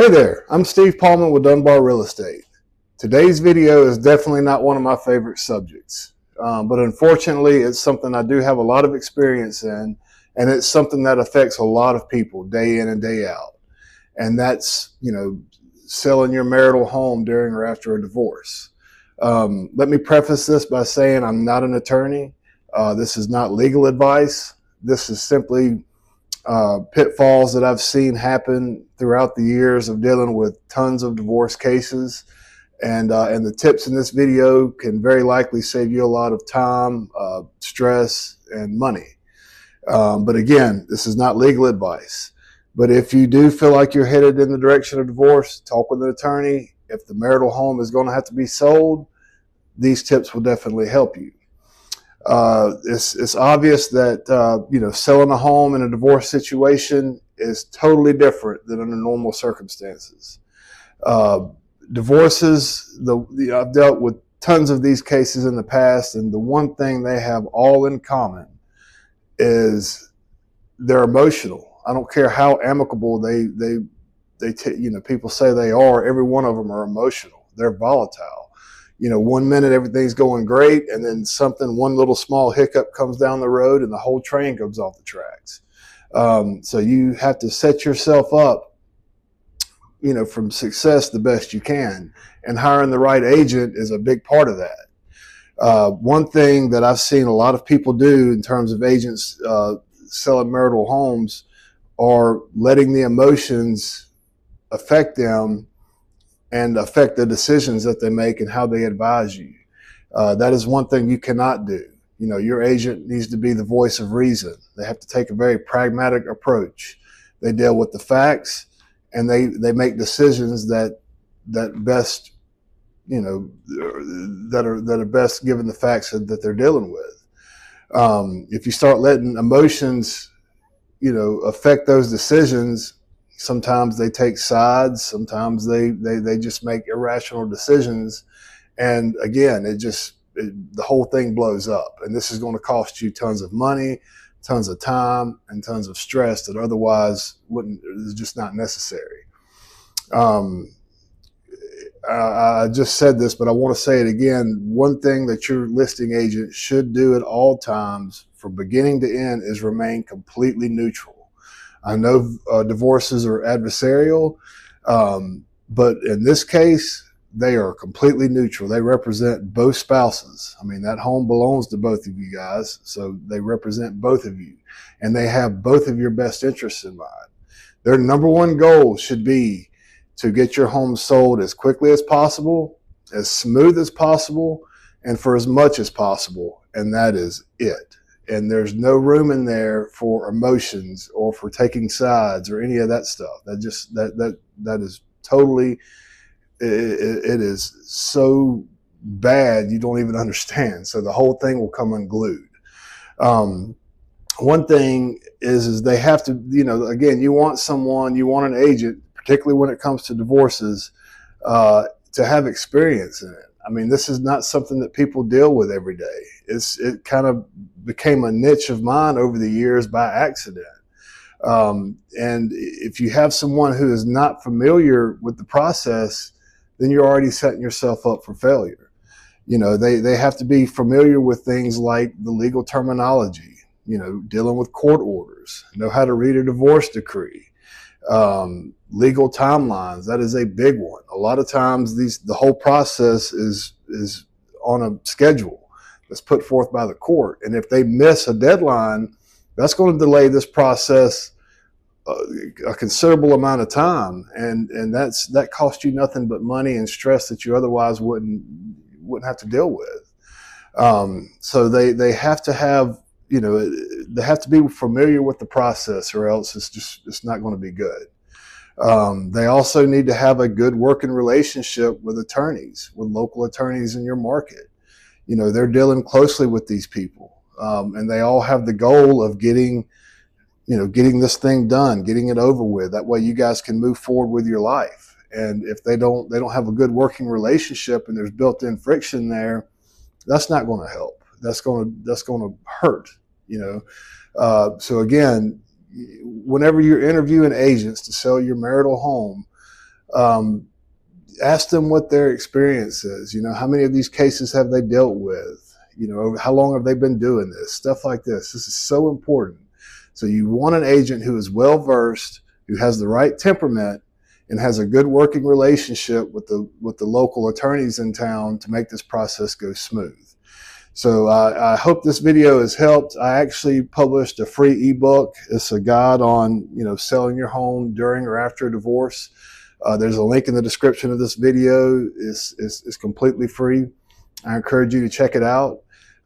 Hey there, I'm Steve Paulman with Dunbar Real Estate. Today's video is definitely not one of my favorite subjects, but unfortunately it's something I do have a lot of experience in, and it's something that affects a lot of people day in and day out. And that's, selling your marital home during or after a divorce. Let me preface this by saying I'm not an attorney. This is not legal advice. This is simply pitfalls that I've seen happen throughout the years of dealing with tons of divorce cases. And the tips in this video can very likely save you a lot of time, stress, and money. But again, this is not legal advice. But if you do feel like you're headed in the direction of divorce, talk with an attorney. If the marital home is going to have to be sold, these tips will definitely help you. It's obvious that selling a home in a divorce situation is totally different than under normal circumstances. Divorces, I've dealt with tons of these cases in the past, and the one thing they have all in common is they're emotional. I don't care how amicable people say they are. Every one of them are emotional. They're volatile. 1 minute everything's going great, and then one little small hiccup comes down the road and the whole train comes off the tracks. So you have to set yourself up, from success the best you can, and hiring the right agent is a big part of that. One thing that I've seen a lot of people do in terms of agents selling marital homes are letting the emotions affect them and affect the decisions that they make and how they advise you. That is one thing you cannot do. Your agent needs to be the voice of reason. They have to take a very pragmatic approach. They deal with the facts, and they make decisions that best, that are best given the facts that they're dealing with. If you start letting emotions, affect those decisions, sometimes they take sides, sometimes they just make irrational decisions. And again, the whole thing blows up. And this is going to cost you tons of money, tons of time, and tons of stress that otherwise is just not necessary. I just said this, but I want to say it again. One thing that your listing agent should do at all times from beginning to end is remain completely neutral. I know divorces are adversarial, but in this case, they are completely neutral. They represent both spouses. I mean, that home belongs to both of you guys, so they represent both of you, and they have both of your best interests in mind. Their number one goal should be to get your home sold as quickly as possible, as smooth as possible, and for as much as possible, and that is it. And there's no room in there for emotions or for taking sides or any of that stuff. That is totally, it is so bad you don't even understand. So the whole thing will come unglued. One thing is they have to, again, you want an agent, particularly when it comes to divorces, to have experience in it. I mean, this is not something that people deal with every day. It kind of became a niche of mine over the years by accident. And if you have someone who is not familiar with the process, then you're already setting yourself up for failure. They have to be familiar with things like the legal terminology, dealing with court orders, know how to read a divorce decree. Legal timelines, that is a big one. A lot of times the whole process is on a schedule that's put forth by the court, and if they miss a deadline, that's going to delay this process a considerable amount of time, and that costs you nothing but money and stress that you otherwise wouldn't have to deal with. So they have to have, they have to be familiar with the process, or else it's not going to be good. They also need to have a good working relationship with attorneys, with local attorneys in your market. They're dealing closely with these people, and they all have the goal of getting this thing done, getting it over with. That way you guys can move forward with your life. And if they don't have a good working relationship and there's built-in friction there, that's not going to help. That's going to hurt, So again, whenever you're interviewing agents to sell your marital home, Ask them what their experience is. You know, how many of these cases have they dealt with? You know, how long have they been doing this? Stuff like this. This is so important. So you want an agent who is well versed, who has the right temperament, and has a good working relationship with the local attorneys in town to make this process go smooth. So I hope this video has helped. I actually published a free ebook. It's a guide on, you know, selling your home during or after a divorce. There's a link in the description of this video. It's completely free. I encourage you to check it out.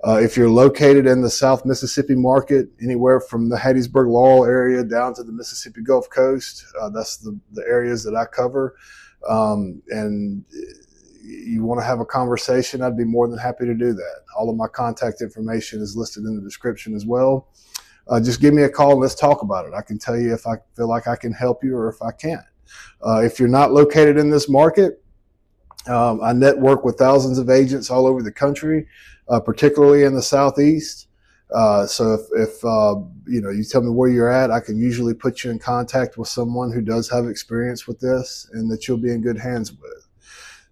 If you're located in the South Mississippi market, anywhere from the Hattiesburg, Laurel area down to the Mississippi Gulf Coast, that's the areas that I cover. And you want to have a conversation, I'd be more than happy to do that. All of my contact information is listed in the description as well. Just give me a call and let's talk about it. I can tell you if I feel like I can help you or if I can't. If you're not located in this market, I network with thousands of agents all over the country, particularly in the Southeast. So if you know, you tell me where you're at, I can usually put you in contact with someone who does have experience with this and that you'll be in good hands with.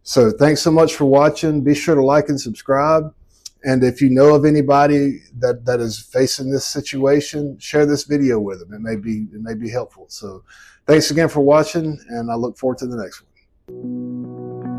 So thanks so much for watching. Be sure to like and subscribe. And if you know of anybody that is facing this situation, share this video with them. It may be helpful. So thanks again for watching, and I look forward to the next one.